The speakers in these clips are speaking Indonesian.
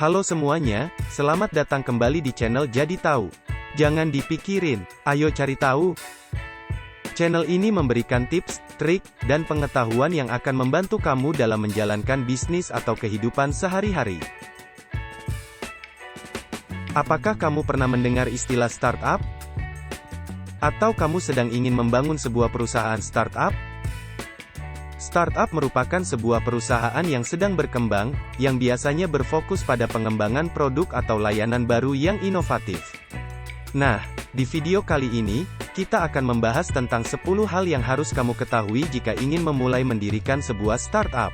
Halo semuanya, selamat datang kembali di channel Jadi Tahu. Jangan dipikirin, ayo cari tahu. Channel ini memberikan tips, trik, dan pengetahuan yang akan membantu kamu dalam menjalankan bisnis atau kehidupan sehari-hari. Apakah kamu pernah mendengar istilah startup? Atau kamu sedang ingin membangun sebuah perusahaan startup? Startup merupakan sebuah perusahaan yang sedang berkembang, yang biasanya berfokus pada pengembangan produk atau layanan baru yang inovatif. Nah, di video kali ini, kita akan membahas tentang 10 hal yang harus kamu ketahui jika ingin memulai mendirikan sebuah startup.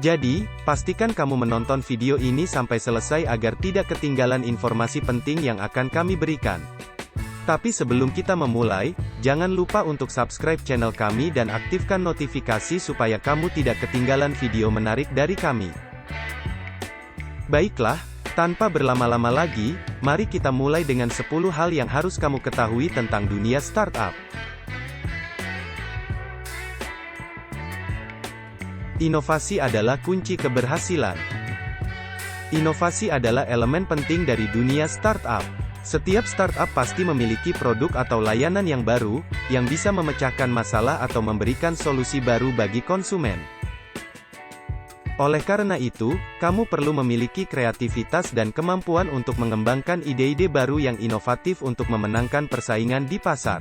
Jadi, pastikan kamu menonton video ini sampai selesai agar tidak ketinggalan informasi penting yang akan kami berikan. Tapi sebelum kita memulai, jangan lupa untuk subscribe channel kami dan aktifkan notifikasi supaya kamu tidak ketinggalan video menarik dari kami. Baiklah, tanpa berlama-lama lagi, mari kita mulai dengan 10 hal yang harus kamu ketahui tentang dunia startup. Inovasi adalah kunci keberhasilan. Inovasi adalah elemen penting dari dunia startup. Setiap startup pasti memiliki produk atau layanan yang baru, yang bisa memecahkan masalah atau memberikan solusi baru bagi konsumen. Oleh karena itu, kamu perlu memiliki kreativitas dan kemampuan untuk mengembangkan ide-ide baru yang inovatif untuk memenangkan persaingan di pasar.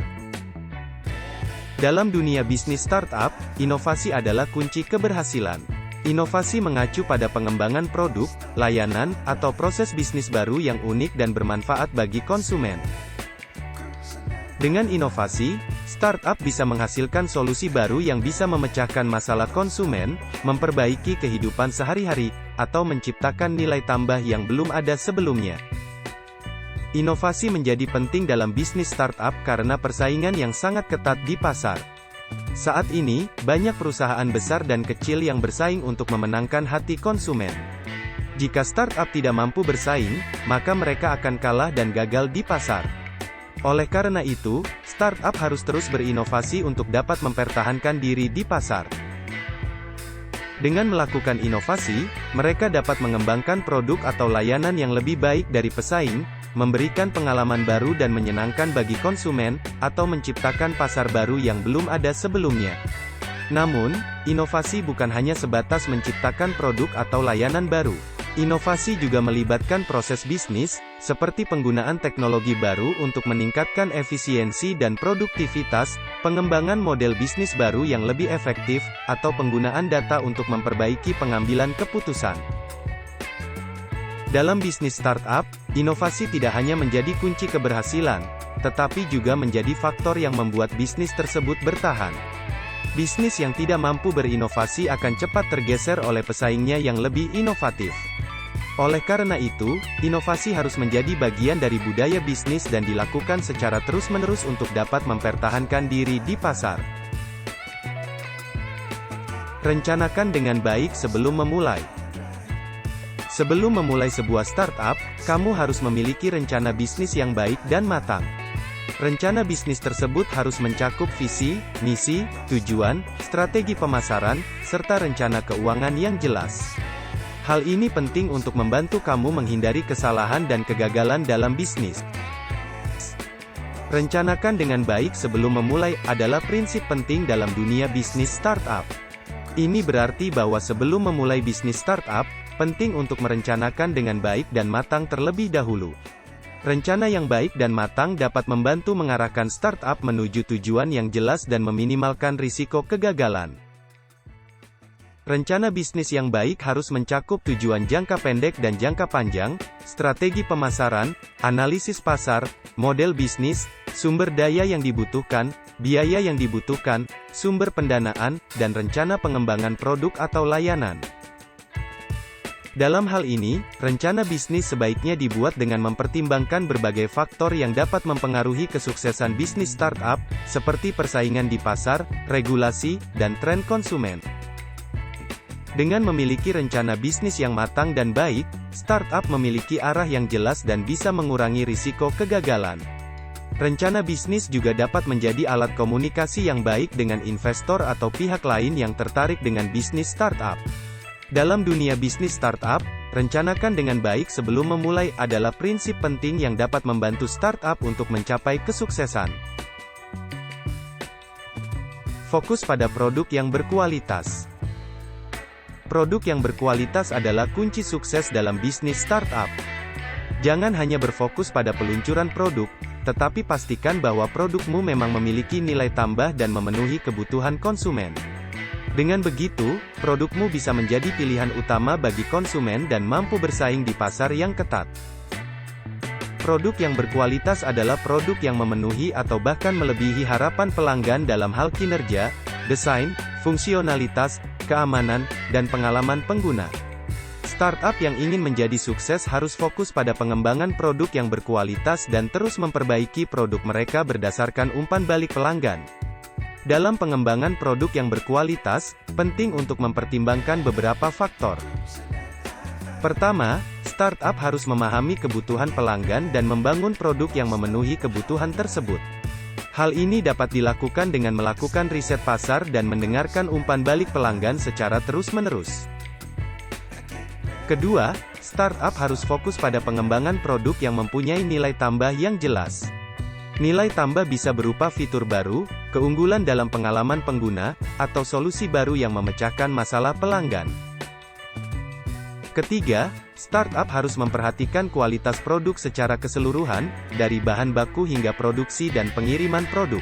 Dalam dunia bisnis startup, inovasi adalah kunci keberhasilan. Inovasi mengacu pada pengembangan produk, layanan, atau proses bisnis baru yang unik dan bermanfaat bagi konsumen. Dengan inovasi, startup bisa menghasilkan solusi baru yang bisa memecahkan masalah konsumen, memperbaiki kehidupan sehari-hari, atau menciptakan nilai tambah yang belum ada sebelumnya. Inovasi menjadi penting dalam bisnis startup karena persaingan yang sangat ketat di pasar. Saat ini, banyak perusahaan besar dan kecil yang bersaing untuk memenangkan hati konsumen. Jika startup tidak mampu bersaing, maka mereka akan kalah dan gagal di pasar. Oleh karena itu, startup harus terus berinovasi untuk dapat mempertahankan diri di pasar. Dengan melakukan inovasi, mereka dapat mengembangkan produk atau layanan yang lebih baik dari pesaing, memberikan pengalaman baru dan menyenangkan bagi konsumen, atau menciptakan pasar baru yang belum ada sebelumnya. Namun, inovasi bukan hanya sebatas menciptakan produk atau layanan baru. Inovasi juga melibatkan proses bisnis, seperti penggunaan teknologi baru untuk meningkatkan efisiensi dan produktivitas, pengembangan model bisnis baru yang lebih efektif, atau penggunaan data untuk memperbaiki pengambilan keputusan. Dalam bisnis startup, inovasi tidak hanya menjadi kunci keberhasilan, tetapi juga menjadi faktor yang membuat bisnis tersebut bertahan. Bisnis yang tidak mampu berinovasi akan cepat tergeser oleh pesaingnya yang lebih inovatif. Oleh karena itu, inovasi harus menjadi bagian dari budaya bisnis dan dilakukan secara terus-menerus untuk dapat mempertahankan diri di pasar. Rencanakan dengan baik sebelum memulai. Sebelum memulai sebuah startup, kamu harus memiliki rencana bisnis yang baik dan matang. Rencana bisnis tersebut harus mencakup visi, misi, tujuan, strategi pemasaran, serta rencana keuangan yang jelas. Hal ini penting untuk membantu kamu menghindari kesalahan dan kegagalan dalam bisnis. Rencanakan dengan baik sebelum memulai adalah prinsip penting dalam dunia bisnis startup. Ini berarti bahwa sebelum memulai bisnis startup, penting untuk merencanakan dengan baik dan matang terlebih dahulu. Rencana yang baik dan matang dapat membantu mengarahkan startup menuju tujuan yang jelas dan meminimalkan risiko kegagalan. Rencana bisnis yang baik harus mencakup tujuan jangka pendek dan jangka panjang, strategi pemasaran, analisis pasar, model bisnis, sumber daya yang dibutuhkan, biaya yang dibutuhkan, sumber pendanaan, dan rencana pengembangan produk atau layanan. Dalam hal ini, rencana bisnis sebaiknya dibuat dengan mempertimbangkan berbagai faktor yang dapat mempengaruhi kesuksesan bisnis startup, seperti persaingan di pasar, regulasi, dan tren konsumen. Dengan memiliki rencana bisnis yang matang dan baik, startup memiliki arah yang jelas dan bisa mengurangi risiko kegagalan. Rencana bisnis juga dapat menjadi alat komunikasi yang baik dengan investor atau pihak lain yang tertarik dengan bisnis startup. Dalam dunia bisnis startup, rencanakan dengan baik sebelum memulai adalah prinsip penting yang dapat membantu startup untuk mencapai kesuksesan. Fokus pada produk yang berkualitas. Produk yang berkualitas adalah kunci sukses dalam bisnis startup. Jangan hanya berfokus pada peluncuran produk, tetapi pastikan bahwa produkmu memang memiliki nilai tambah dan memenuhi kebutuhan konsumen. Dengan begitu, produkmu bisa menjadi pilihan utama bagi konsumen dan mampu bersaing di pasar yang ketat. Produk yang berkualitas adalah produk yang memenuhi atau bahkan melebihi harapan pelanggan dalam hal kinerja, desain, fungsionalitas, keamanan, dan pengalaman pengguna. Startup yang ingin menjadi sukses harus fokus pada pengembangan produk yang berkualitas dan terus memperbaiki produk mereka berdasarkan umpan balik pelanggan. Dalam pengembangan produk yang berkualitas, penting untuk mempertimbangkan beberapa faktor. Pertama, startup harus memahami kebutuhan pelanggan dan membangun produk yang memenuhi kebutuhan tersebut. Hal ini dapat dilakukan dengan melakukan riset pasar dan mendengarkan umpan balik pelanggan secara terus-menerus. Kedua, startup harus fokus pada pengembangan produk yang mempunyai nilai tambah yang jelas. Nilai tambah bisa berupa fitur baru, keunggulan dalam pengalaman pengguna, atau solusi baru yang memecahkan masalah pelanggan. Ketiga, startup harus memperhatikan kualitas produk secara keseluruhan, dari bahan baku hingga produksi dan pengiriman produk.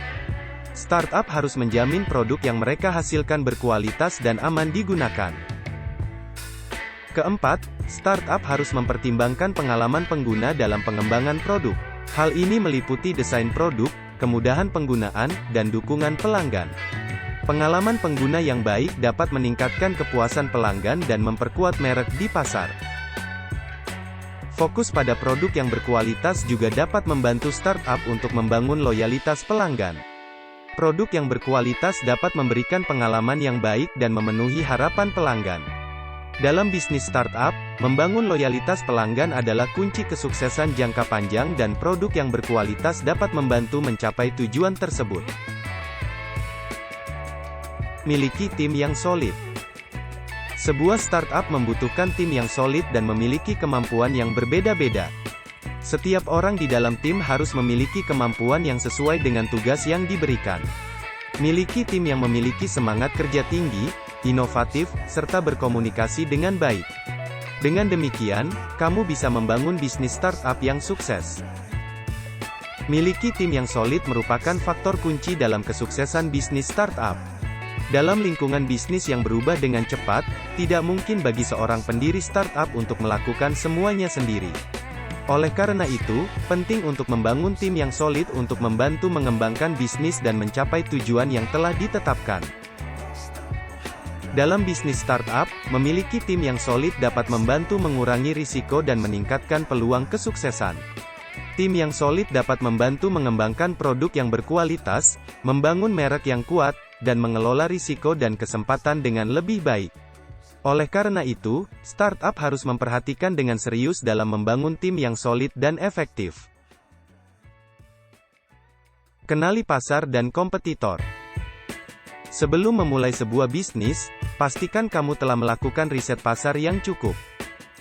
Startup harus menjamin produk yang mereka hasilkan berkualitas dan aman digunakan. Keempat, startup harus mempertimbangkan pengalaman pengguna dalam pengembangan produk. Hal ini meliputi desain produk, kemudahan penggunaan, dan dukungan pelanggan. Pengalaman pengguna yang baik dapat meningkatkan kepuasan pelanggan dan memperkuat merek di pasar. Fokus pada produk yang berkualitas juga dapat membantu startup untuk membangun loyalitas pelanggan. Produk yang berkualitas dapat memberikan pengalaman yang baik dan memenuhi harapan pelanggan. Dalam bisnis startup, membangun loyalitas pelanggan adalah kunci kesuksesan jangka panjang dan produk yang berkualitas dapat membantu mencapai tujuan tersebut. Miliki tim yang solid. Sebuah startup membutuhkan tim yang solid dan memiliki kemampuan yang berbeda-beda. Setiap orang di dalam tim harus memiliki kemampuan yang sesuai dengan tugas yang diberikan. Miliki tim yang memiliki semangat kerja tinggi, inovatif, serta berkomunikasi dengan baik. Dengan demikian, kamu bisa membangun bisnis startup yang sukses. Miliki tim yang solid merupakan faktor kunci dalam kesuksesan bisnis startup. Dalam lingkungan bisnis yang berubah dengan cepat, tidak mungkin bagi seorang pendiri startup untuk melakukan semuanya sendiri. Oleh karena itu, penting untuk membangun tim yang solid untuk membantu mengembangkan bisnis dan mencapai tujuan yang telah ditetapkan. Dalam bisnis startup, memiliki tim yang solid dapat membantu mengurangi risiko dan meningkatkan peluang kesuksesan. Tim yang solid dapat membantu mengembangkan produk yang berkualitas, membangun merek yang kuat, dan mengelola risiko dan kesempatan dengan lebih baik. Oleh karena itu, startup harus memperhatikan dengan serius dalam membangun tim yang solid dan efektif. Kenali pasar dan kompetitor. Sebelum memulai sebuah bisnis, pastikan kamu telah melakukan riset pasar yang cukup.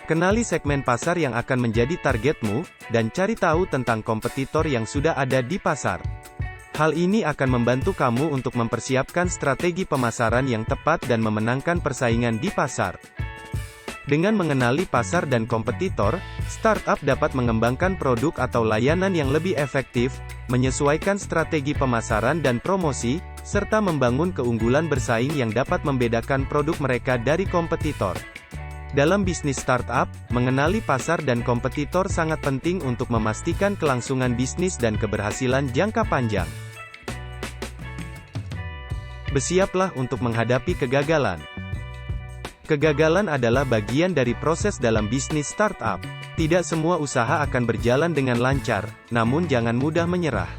Kenali segmen pasar yang akan menjadi targetmu, dan cari tahu tentang kompetitor yang sudah ada di pasar. Hal ini akan membantu kamu untuk mempersiapkan strategi pemasaran yang tepat dan memenangkan persaingan di pasar. Dengan mengenali pasar dan kompetitor, startup dapat mengembangkan produk atau layanan yang lebih efektif, menyesuaikan strategi pemasaran dan promosi, serta membangun keunggulan bersaing yang dapat membedakan produk mereka dari kompetitor. Dalam bisnis startup, mengenali pasar dan kompetitor sangat penting untuk memastikan kelangsungan bisnis dan keberhasilan jangka panjang. Bersiaplah untuk menghadapi kegagalan. Kegagalan adalah bagian dari proses dalam bisnis startup. Tidak semua usaha akan berjalan dengan lancar, namun jangan mudah menyerah.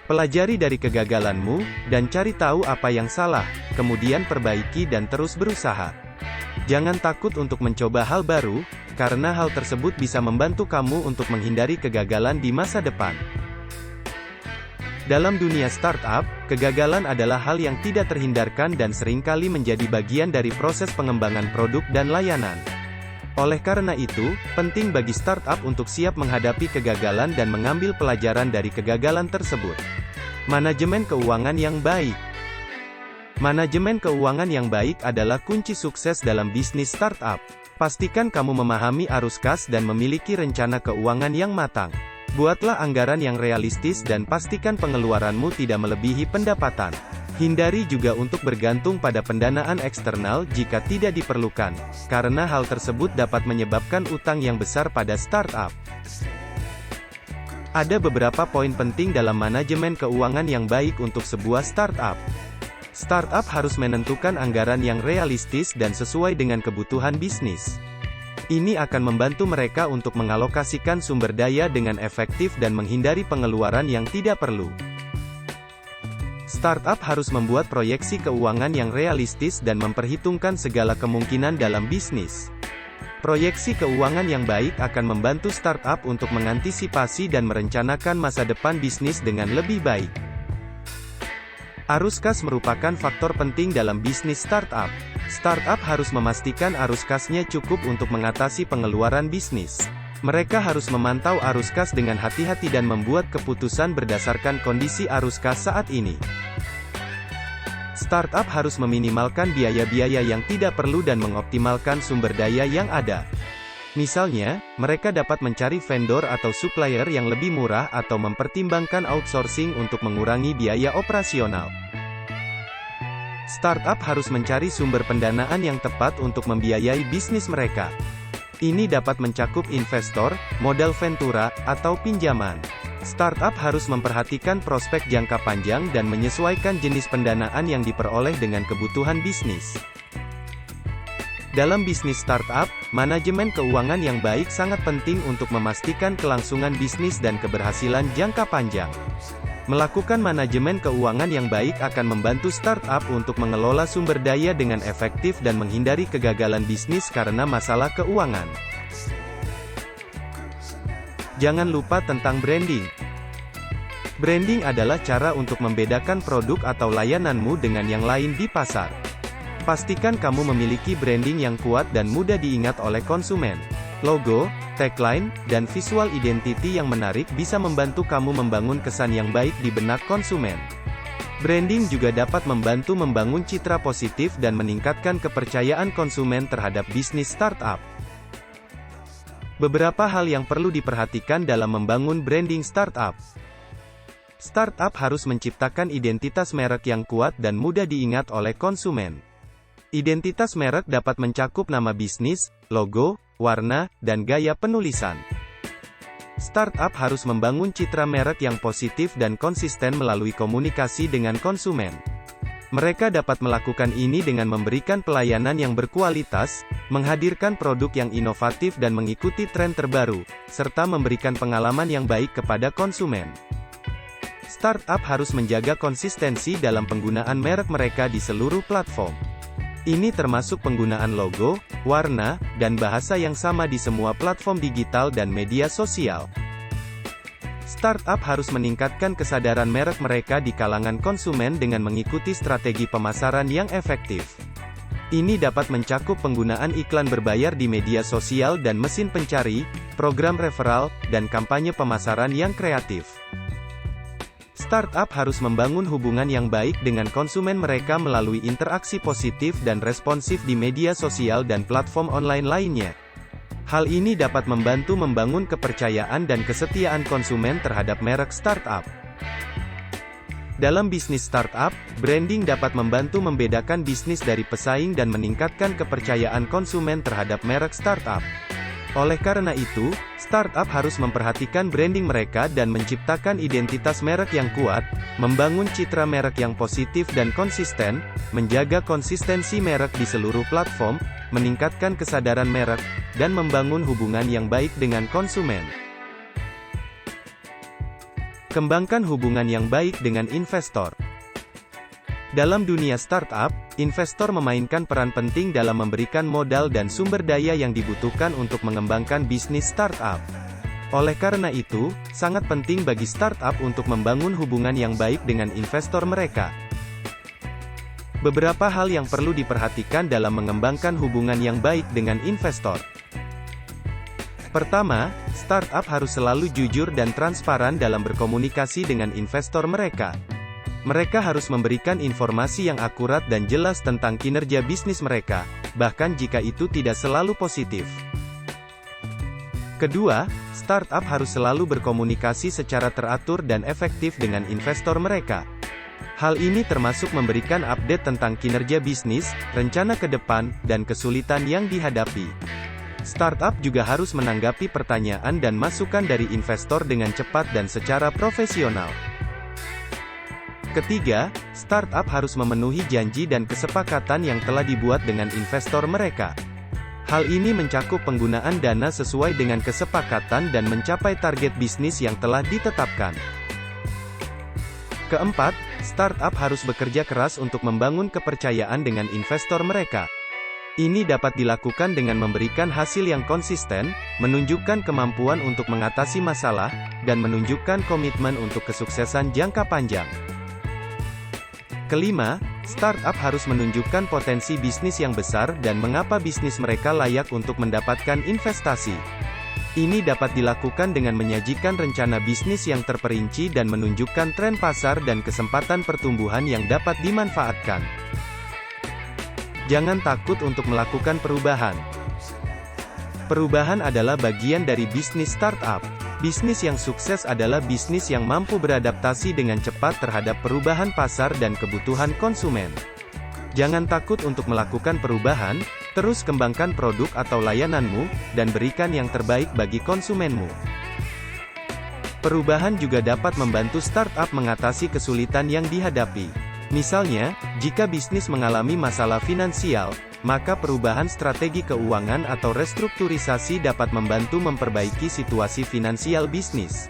Pelajari dari kegagalanmu, dan cari tahu apa yang salah, kemudian perbaiki dan terus berusaha. Jangan takut untuk mencoba hal baru, karena hal tersebut bisa membantu kamu untuk menghindari kegagalan di masa depan. Dalam dunia startup, kegagalan adalah hal yang tidak terhindarkan dan seringkali menjadi bagian dari proses pengembangan produk dan layanan. Oleh karena itu, penting bagi startup untuk siap menghadapi kegagalan dan mengambil pelajaran dari kegagalan tersebut. Manajemen keuangan yang baik. Manajemen keuangan yang baik adalah kunci sukses dalam bisnis startup. Pastikan kamu memahami arus kas dan memiliki rencana keuangan yang matang. Buatlah anggaran yang realistis dan pastikan pengeluaranmu tidak melebihi pendapatan. Hindari juga untuk bergantung pada pendanaan eksternal jika tidak diperlukan, karena hal tersebut dapat menyebabkan utang yang besar pada startup. Ada beberapa poin penting dalam manajemen keuangan yang baik untuk sebuah startup. Startup harus menentukan anggaran yang realistis dan sesuai dengan kebutuhan bisnis. Ini akan membantu mereka untuk mengalokasikan sumber daya dengan efektif dan menghindari pengeluaran yang tidak perlu. Startup harus membuat proyeksi keuangan yang realistis dan memperhitungkan segala kemungkinan dalam bisnis. Proyeksi keuangan yang baik akan membantu startup untuk mengantisipasi dan merencanakan masa depan bisnis dengan lebih baik. Arus kas merupakan faktor penting dalam bisnis startup. Startup harus memastikan arus kasnya cukup untuk mengatasi pengeluaran bisnis. Mereka harus memantau arus kas dengan hati-hati dan membuat keputusan berdasarkan kondisi arus kas saat ini. Startup harus meminimalkan biaya-biaya yang tidak perlu dan mengoptimalkan sumber daya yang ada. Misalnya, mereka dapat mencari vendor atau supplier yang lebih murah atau mempertimbangkan outsourcing untuk mengurangi biaya operasional. Startup harus mencari sumber pendanaan yang tepat untuk membiayai bisnis mereka. Ini dapat mencakup investor, modal ventura, atau pinjaman. Startup harus memperhatikan prospek jangka panjang dan menyesuaikan jenis pendanaan yang diperoleh dengan kebutuhan bisnis. Dalam bisnis startup, manajemen keuangan yang baik sangat penting untuk memastikan kelangsungan bisnis dan keberhasilan jangka panjang. Melakukan manajemen keuangan yang baik akan membantu startup untuk mengelola sumber daya dengan efektif dan menghindari kegagalan bisnis karena masalah keuangan. Jangan lupa tentang branding. Branding adalah cara untuk membedakan produk atau layananmu dengan yang lain di pasar. Pastikan kamu memiliki branding yang kuat dan mudah diingat oleh konsumen. Logo, tagline, dan visual identity yang menarik bisa membantu kamu membangun kesan yang baik di benak konsumen. Branding juga dapat membantu membangun citra positif dan meningkatkan kepercayaan konsumen terhadap bisnis startup. Beberapa hal yang perlu diperhatikan dalam membangun branding startup. Startup harus menciptakan identitas merek yang kuat dan mudah diingat oleh konsumen. Identitas merek dapat mencakup nama bisnis, logo, warna, dan gaya penulisan. Startup harus membangun citra merek yang positif dan konsisten melalui komunikasi dengan konsumen. Mereka dapat melakukan ini dengan memberikan pelayanan yang berkualitas, menghadirkan produk yang inovatif dan mengikuti tren terbaru, serta memberikan pengalaman yang baik kepada konsumen. Startup harus menjaga konsistensi dalam penggunaan merek mereka di seluruh platform. Ini termasuk penggunaan logo, warna, dan bahasa yang sama di semua platform digital dan media sosial. Startup harus meningkatkan kesadaran merek mereka di kalangan konsumen dengan mengikuti strategi pemasaran yang efektif. Ini dapat mencakup penggunaan iklan berbayar di media sosial dan mesin pencari, program referral, dan kampanye pemasaran yang kreatif. Startup harus membangun hubungan yang baik dengan konsumen mereka melalui interaksi positif dan responsif di media sosial dan platform online lainnya. Hal ini dapat membantu membangun kepercayaan dan kesetiaan konsumen terhadap merek startup. Dalam bisnis startup, branding dapat membantu membedakan bisnis dari pesaing dan meningkatkan kepercayaan konsumen terhadap merek startup. Oleh karena itu, startup harus memperhatikan branding mereka dan menciptakan identitas merek yang kuat, membangun citra merek yang positif dan konsisten, menjaga konsistensi merek di seluruh platform, meningkatkan kesadaran merek, dan membangun hubungan yang baik dengan konsumen. Kembangkan hubungan yang baik dengan investor. Dalam dunia startup, investor memainkan peran penting dalam memberikan modal dan sumber daya yang dibutuhkan untuk mengembangkan bisnis startup. Oleh karena itu, sangat penting bagi startup untuk membangun hubungan yang baik dengan investor mereka. Beberapa hal yang perlu diperhatikan dalam mengembangkan hubungan yang baik dengan investor. Pertama, startup harus selalu jujur dan transparan dalam berkomunikasi dengan investor mereka. Mereka harus memberikan informasi yang akurat dan jelas tentang kinerja bisnis mereka, bahkan jika itu tidak selalu positif. Kedua, startup harus selalu berkomunikasi secara teratur dan efektif dengan investor mereka. Hal ini termasuk memberikan update tentang kinerja bisnis, rencana ke depan, dan kesulitan yang dihadapi. Startup juga harus menanggapi pertanyaan dan masukan dari investor dengan cepat dan secara profesional. Ketiga, startup harus memenuhi janji dan kesepakatan yang telah dibuat dengan investor mereka. Hal ini mencakup penggunaan dana sesuai dengan kesepakatan dan mencapai target bisnis yang telah ditetapkan. Keempat, startup harus bekerja keras untuk membangun kepercayaan dengan investor mereka. Ini dapat dilakukan dengan memberikan hasil yang konsisten, menunjukkan kemampuan untuk mengatasi masalah, dan menunjukkan komitmen untuk kesuksesan jangka panjang. Kelima, startup harus menunjukkan potensi bisnis yang besar dan mengapa bisnis mereka layak untuk mendapatkan investasi. Ini dapat dilakukan dengan menyajikan rencana bisnis yang terperinci dan menunjukkan tren pasar dan kesempatan pertumbuhan yang dapat dimanfaatkan. Jangan takut untuk melakukan perubahan. Perubahan adalah bagian dari bisnis startup. Bisnis yang sukses adalah bisnis yang mampu beradaptasi dengan cepat terhadap perubahan pasar dan kebutuhan konsumen. Jangan takut untuk melakukan perubahan, terus kembangkan produk atau layananmu, dan berikan yang terbaik bagi konsumenmu. Perubahan juga dapat membantu startup mengatasi kesulitan yang dihadapi. Misalnya, jika bisnis mengalami masalah finansial, maka perubahan strategi keuangan atau restrukturisasi dapat membantu memperbaiki situasi finansial bisnis.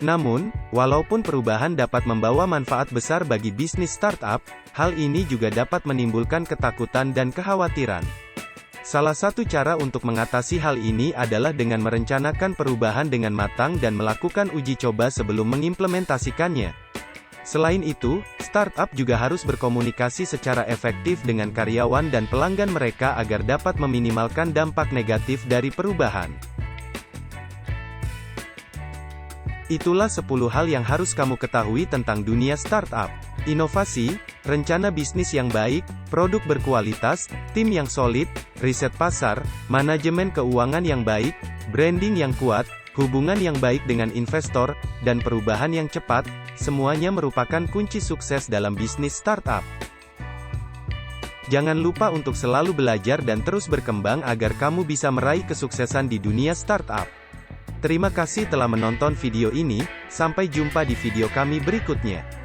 Namun, walaupun perubahan dapat membawa manfaat besar bagi bisnis startup, hal ini juga dapat menimbulkan ketakutan dan kekhawatiran. Salah satu cara untuk mengatasi hal ini adalah dengan merencanakan perubahan dengan matang dan melakukan uji coba sebelum mengimplementasikannya. Selain itu, startup juga harus berkomunikasi secara efektif dengan karyawan dan pelanggan mereka agar dapat meminimalkan dampak negatif dari perubahan. Itulah 10 hal yang harus kamu ketahui tentang dunia startup. Inovasi, rencana bisnis yang baik, produk berkualitas, tim yang solid, riset pasar, manajemen keuangan yang baik, branding yang kuat, hubungan yang baik dengan investor, dan perubahan yang cepat, semuanya merupakan kunci sukses dalam bisnis startup. Jangan lupa untuk selalu belajar dan terus berkembang agar kamu bisa meraih kesuksesan di dunia startup. Terima kasih telah menonton video ini, sampai jumpa di video kami berikutnya.